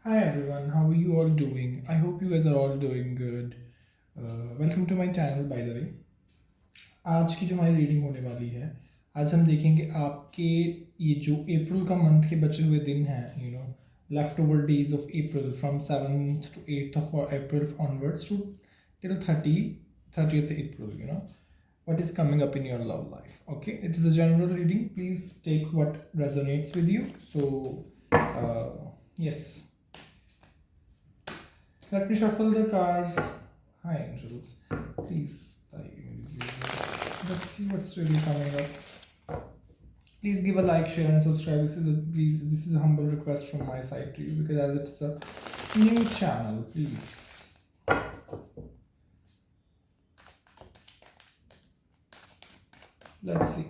Hi everyone, how are you all doing? I hope you guys are all doing good. Welcome to my channel by the way. आज की जो हमारी reading होने वाली है, आज हम देखेंगे आपके ये जो अप्रैल का मंथ के बचे हुए दिन हैं, left over days of April from 7th to 8th of April onwards to till 30th April, what is coming up in your love life. Okay, it is a general reading. Please take what resonates with you. So, yes. Let me shuffle the cards. Hi, angels. Please, let's see what's really coming up. Please give a like, share, and subscribe. This is a humble request from my side to you because as it's a new channel, please. Let's see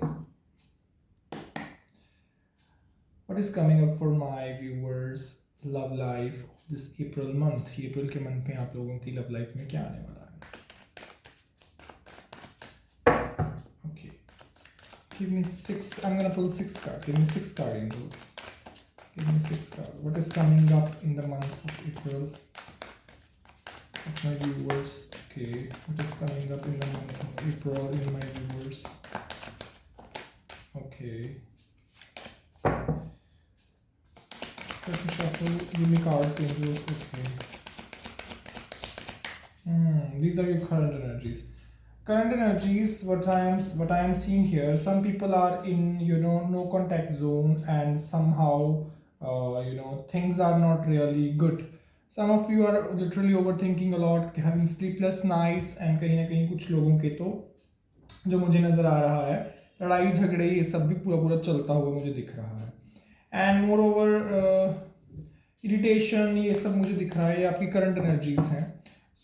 what is coming up for my viewers' love life this April month. अप्रैल के month में आप लोगों की love life में क्या आने वाला है? Okay, give me six. I'm gonna pull six cards. Give me six card angels. Give me six cards. What is coming up in the month of April of my viewers? Okay, what is coming up in the month of April in my viewers? Okay. Let me shuffle. Give me cards, angels. Okay. These are your current energies. Current energies. What I am seeing here. Some people are in no contact zone, and somehow things are not really good. Some of you are literally overthinking a lot, having sleepless nights, and कहीं ना कहीं कुछ लोगों के तो जो मुझे नज़र आ रहा है लड़ाई झगड़े ये सब भी पूरा पूरा चलता हुआ मुझे दिख रहा है. एंड मोर ओवर इरिटेशन ये सब मुझे दिख रहा है. ये आपकी करंट एनर्जीज हैं.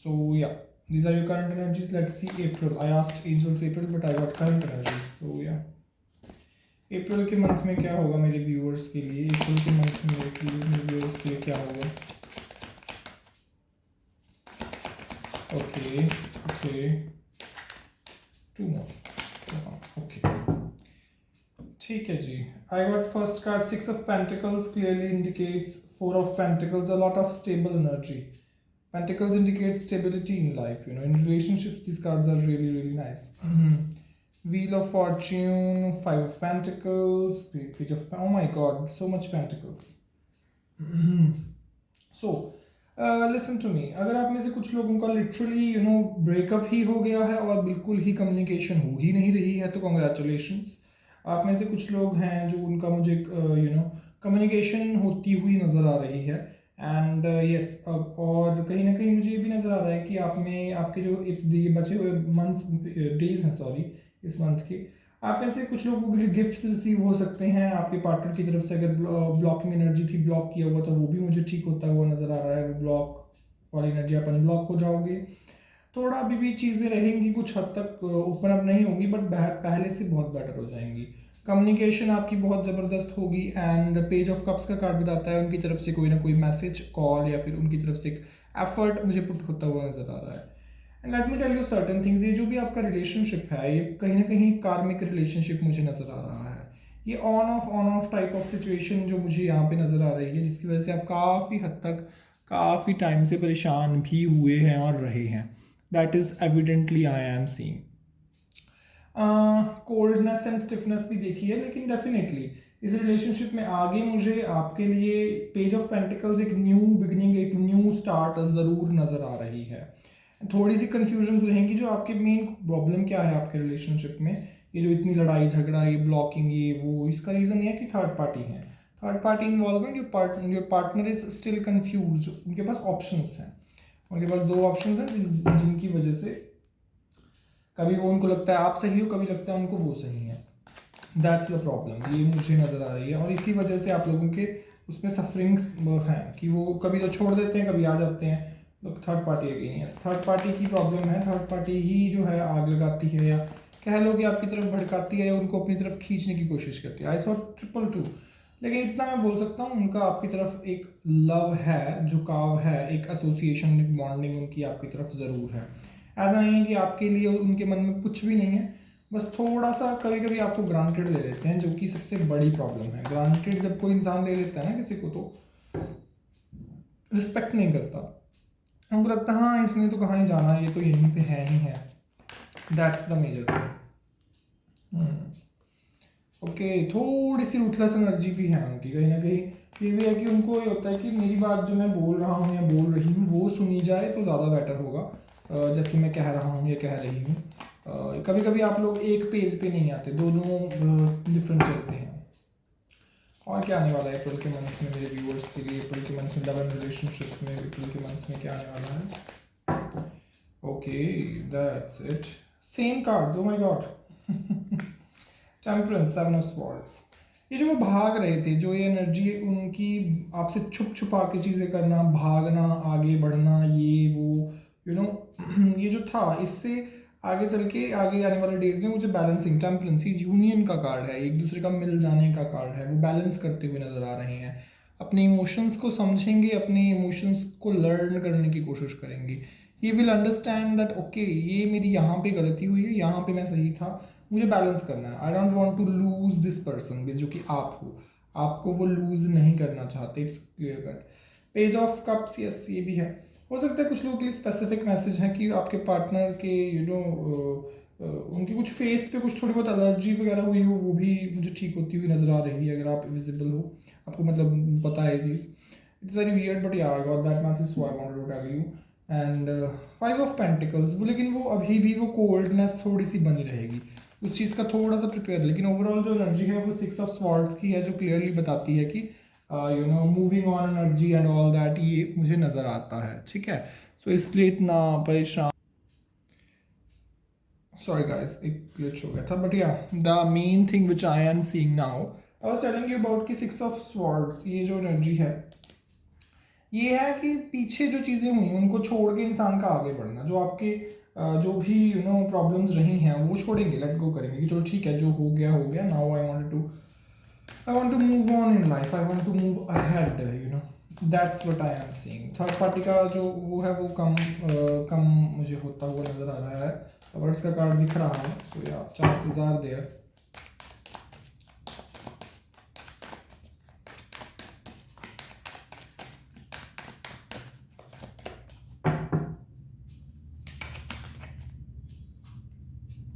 सो या these are your current energies. Let's see April. I asked angels April but I got current energies. So yeah, अप्रैल के मंथ में क्या होगा मेरे व्यूअर्स के लिए? अप्रैल के मंथ में मेरे व्यूअर्स के लिए क्या होगा? Okay okay, two more. Okay, ठीक है जी. I got first card six of pentacles. Clearly indicates four of pentacles, a lot of stable energy. Pentacles indicates stability in life. In relationships, these cards are really, really nice. Wheel of Fortune, Five of Pentacles, Page of... Oh my God, so much Pentacles. So, listen to me. अगर आप में से कुछ लोगों का literally, breakup ही हो गया है और बिल्कुल ही communication हो ही नहीं रही है, तो congratulations. आप में से कुछ लोग हैं जो उनका मुझे, communication होती हुई नज़र आ रही है. एंड यस, और कहीं ना कहीं मुझे ये भी नज़र आ रहा है कि आप में आपके जो ये बचे हुए मंथ्स डेज हैं, सॉरी, इस मंथ के, आप में से कुछ लोगों के लिए गिफ्ट्स रिसीव हो सकते हैं आपके पार्टनर की तरफ से. अगर ब्लॉकिंग एनर्जी थी, ब्लॉक किया हुआ, तो वो भी मुझे ठीक होता हुआ नज़र आ रहा है. वो ब्लॉक वाली एनर्जी आप अनब्लॉक हो जाओगे. थोड़ा अभी भी चीज़ें रहेंगी, कुछ हद तक ओपन अप नहीं होंगी, बट पहले से बहुत बेटर हो जाएंगी. कम्युनिकेशन आपकी बहुत ज़बरदस्त होगी. एंड पेज ऑफ कप्स का कार्ड बताता है उनकी तरफ से कोई ना कोई मैसेज, कॉल, या फिर उनकी तरफ से एक एफर्ट मुझे पुट होता हुआ नजर आ रहा है. And let me tell you certain things. ये जो भी आपका रिलेशनशिप है, ये कहीं ना कहीं कार्मिक रिलेशनशिप मुझे नजर आ रहा है. ये on off type of situation जो मुझे यहाँ पे नजर आ रही है, जिसकी वजह से आप काफ़ी हद तक काफ़ी टाइम से परेशान भी हुए हैं और रहे हैं. That is evidently I am seeing. Coldness and stiffness भी देखी है, लेकिन डेफिनेटली इस रिलेशनशिप में आगे मुझे आपके लिए पेज ऑफ पेंटिकल्स, एक न्यू बिगनिंग, एक न्यू स्टार्ट ज़रूर नज़र आ रही है. थोड़ी सी कन्फ्यूजन्स रहेंगी. जो आपके मेन प्रॉब्लम क्या है आपके रिलेशनशिप में, ये जो इतनी लड़ाई झगड़ा, ये ब्लॉकिंग, ये वो, इसका रीज़न ये है कि थर्ड पार्टी है. Third party involvement. Your partner is still confuse. उनके पास ऑप्शंस हैं. उनके पास दो ऑप्शंस हैं जिनकी वजह से कभी वो उनको लगता है आप सही हो, कभी लगता है उनको वो सही है. That's the problem. ये मुझे नज़र आ रही है और इसी वजह से आप लोगों के उसमें सफरिंग्स हैं कि वो कभी तो छोड़ देते हैं, कभी आ जाते हैं. तो third party against, third party की प्रॉब्लम है. थर्ड पार्टी ही जो है आग लगाती है, या कह लो कि आपकी तरफ भड़काती है, या उनको अपनी तरफ खींचने की कोशिश करती है. I saw 222. लेकिन इतना मैं बोल सकता हूँ, उनका आपकी तरफ एक लव है, झुकाव है, एक एसोसिएशन, एक बॉन्डिंग उनकी आपकी तरफ ज़रूर है. ऐसा नहीं है कि आपके लिए उनके मन में कुछ भी नहीं है. बस थोड़ा सा कभी कभी आपको ग्रांटेड ले लेते हैं, जो कि सबसे बड़ी प्रॉब्लम है. ग्रांटेड जब कोई इंसान ले लेता है ना किसी को, तो रिस्पेक्ट नहीं करता, उनको लगता है हाँ इसने तो कहाँ ही जाना, ये तो यहीं पे है ही है। That's the major thing. Okay, थोड़ी सी रूथलेस एनर्जी भी है उनकी कहीं ना कहीं। ये भी है कि उनको ये होता है कि मेरी बात जो मैं बोल रहा हूँ या बोल रही हूँ वो सुनी जाए तो ज़्यादा बेटर होगा, जैसे मैं कह रहा हूँ या कह रही हूँ। कभी कभी आप लोग एक पेज पे नहीं आते, दोनों डिफरेंट चलते हैं। और क्या आने वाला है अप्रैल के मंथ में मेरे व्यूअर्स के लिए? अप्रैल के मंथ में लव एंड रिलेशनशिप में अप्रैल के मंथ में क्या आने वाला है? Okay, that's it. Same cards, oh my God. Temperance, seven of swords. ये जो वो भाग रहे थे, जो ये एनर्जी उनकी आपसे छुप छुपा के चीज़ें करना, भागना, आगे बढ़ना, ये वो यू नो ये जो था, इससे आगे चल के आगे आने वाले डेज में मुझे बैलेंसिंग, टेम्परेंस, यूनियन का कार्ड है, एक दूसरे का मिल जाने का कार्ड है, वो बैलेंस करते हुए नजर आ रहे हैं। अपने इमोशंस को समझेंगे, अपने इमोशंस को लर्न करने की कोशिश करेंगे। He will understand that okay ये मेरी यहाँ पे गलती हुई है, यहाँ पे मैं सही था, मुझे बैलेंस करना है। I don't want to lose this person, जो कि आप हो, आपको वो लूज नहीं करना चाहते। It's clear cut. Page of cups, yes ये भी है। हो सकता है कुछ लोगों के लिए स्पेसिफिक मैसेज है कि आपके पार्टनर के उनकी कुछ फेस पे कुछ थोड़ी बहुत एलर्जी वगैरह हुई हो, वो भी मुझे ठीक होती हुई नजर आ रही है अगर आप विजिबल हो, आपको मतलब पता है चीज़। It's very weird but yeah I got that message, so I wanted to tell you. And five of pentacles, वो लेकिन वो अभी भी वो कोल्डनेस थोड़ी सी बनी रहेगी, उस चीज़ का थोड़ा सा प्रिपेयर। लेकिन ओवरऑल जो एनर्जी है वो सिक्स ऑफ स्वॉर्ड्स की है, जो क्लियरली बताती है कि moving on energy and all that, ये मुझे नज़र आता है। ठीक है, सो इसलिए इतना परेशान, सॉरी गाइस एक ग्लिच हो गया था, बट या the main thing which I am seeing now, I was telling you about कि सिक्स ऑफ स्वॉर्ड्स, ये जो एनर्जी है ये है कि पीछे जो चीज़ें हुई उनको छोड़ के इंसान का आगे बढ़ना, जो आपके जो भी प्रॉब्लम्स रही हैं वो छोड़ेंगे, लेट गो करेंगे कि चलो ठीक है जो हो गया, now I want to move on in life, I want to move ahead, that's what I am seeing. Third party का जो वो है वो कम मुझे होता हुआ नजर आ रहा है। वर्ड्स का कार्ड दिख रहा है, so yeah chances are there.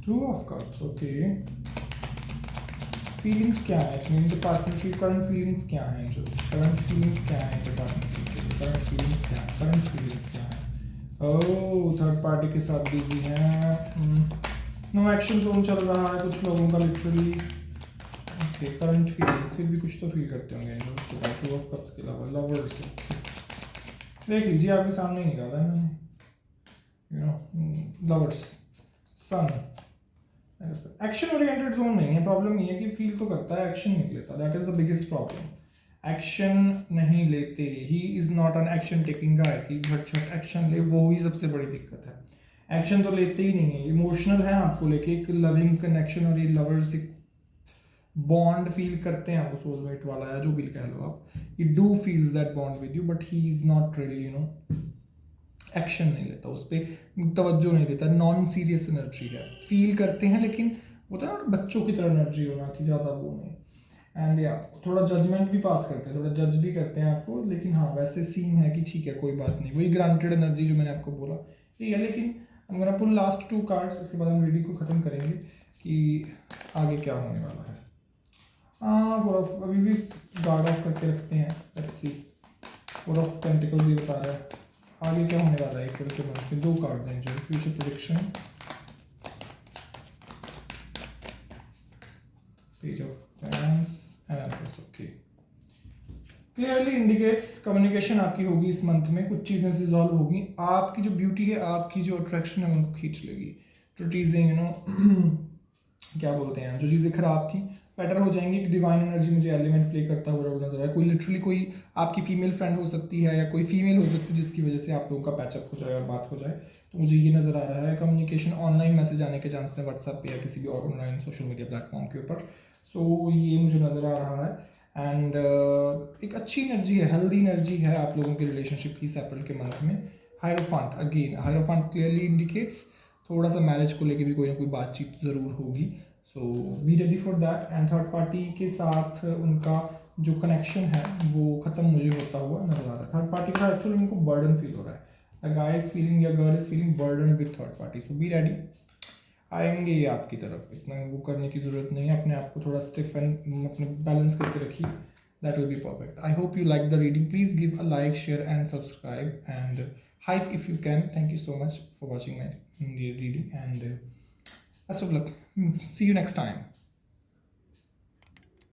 Two of cups, okay. Feelings क्या है इनके पार्टनर की? करंट फीलिंग्स क्या है? जो करंट फीलिंग्स क्या है इनके पार्टनर की? करंट फीलिंग्स क्या है? करंट फीलिंग्स क्या है? ओह, थर्ड पार्टी के साथ बिजी है। नो एक्शन जोन चल रहा है कुछ लोगों का लिटरली। ओके, करंट फीलिंग्स, फिर भी कुछ तो फील करते होंगे इन लोगों के बाद। टू ऑफ कप्स के अलावा लवर्स देख लीजिए, आपके सामने ही निकाला है मैंने, लवर्स, सन। एक्शन ओरिएंटेड जोन नहीं है, प्रॉब्लम ये है कि फील तो करता है, एक्शन नहीं लेता, that is the biggest problem. Action नहीं लेते, he is not an action taking guy कि झट झट एक्शन ले, वो ही सबसे बड़ी दिक्कत है। एक्शन तो लेते ही नहीं है, इमोशनल है आपको लेके, एक लविंग कनेक्शन और ये लवर्स एक बॉन्ड फील करते हैं, वो सोलमेट वाला या जो भी कह लो आप, ही do feels that bond with you, but he is not really action नहीं लेता, उस पर तवज्जो नहीं देता, नॉन सीरियस एनर्जी है। फील करते हैं लेकिन होता है ना बच्चों की तरह एनर्जी होना कि ज़्यादा वो नहीं। एंड या थोड़ा जजमेंट भी पास करते हैं, थोड़ा जज भी करते हैं आपको, लेकिन हाँ वैसे सीन है कि ठीक है कोई बात नहीं, वही ग्रांटेड एनर्जी जो मैंने आपको बोला ये है। लेकिन हम gonna pull last two cards, इसके बाद हम रीडिंग को ख़त्म करेंगे कि आगे क्या होने वाला है। थोड़ा अभी भी गार्ड ऑफ करके रखते हैं, let's see. Four of pentacles ये बता रहा है आगे क्या होने वाला है अप्रैल के मंथ में। दो कार्ड हैं जो future prediction, page of fans and empress. Okay, clearly indicates communication आपकी होगी इस मंथ में, कुछ चीज़ें रिजॉल्व होगी, आपकी जो ब्यूटी है, आपकी जो अट्रैक्शन है उनको खींच लेगी। जो चीज़ें क्या बोलते हैं, जो चीज़ें खराब थी बेटर हो जाएंगी। एक डिवाइन एनर्जी मुझे एलिमेंट प्ले करता हुआ नजर आ रहा है। कोई लिटरली कोई आपकी फीमेल फ्रेंड हो सकती है या कोई फीमेल हो सकती है जिसकी वजह से आप लोगों का पैचअप हो जाए और बात हो जाए, तो मुझे ये नज़र आ रहा है। कम्युनिकेशन, ऑनलाइन मैसेज आने के चांसेस हैं व्हाट्सएप पे या किसी भी ऑनलाइन सोशल मीडिया प्लेटफॉर्म के ऊपर, सो ये मुझे नज़र आ रहा है। एंड एक अच्छी एनर्जी है, हेल्दी एनर्जी है आप लोगों की रिलेशनशिप की इस अप्रैल के मंथ में। हायरोफांट, अगेन हायरोफांट क्लियरली इंडिकेट्स थोड़ा सा मैरिज को लेकर भी कोई ना कोई बातचीत ज़रूर होगी, so be ready for that. And third party के साथ उनका जो कनेक्शन है वो ख़त्म मुझे होता हुआ नजर आ रहा है। थर्ड पार्टी का एक्चुअली उनको बर्डन फील हो रहा है, द गाय इज फीलिंग या girl is feeling burden with third party. So be ready, आएंगे ये आपकी तरफ, इतना वो करने की ज़रूरत नहीं है। अपने आप को थोड़ा स्टिफ एंड अपने बैलेंस करके रखिए, that will be perfect. I hope you like the reading, please give a like, share and subscribe and hype if you can. Thank you so much for watching my reading and best of luck. See you next time.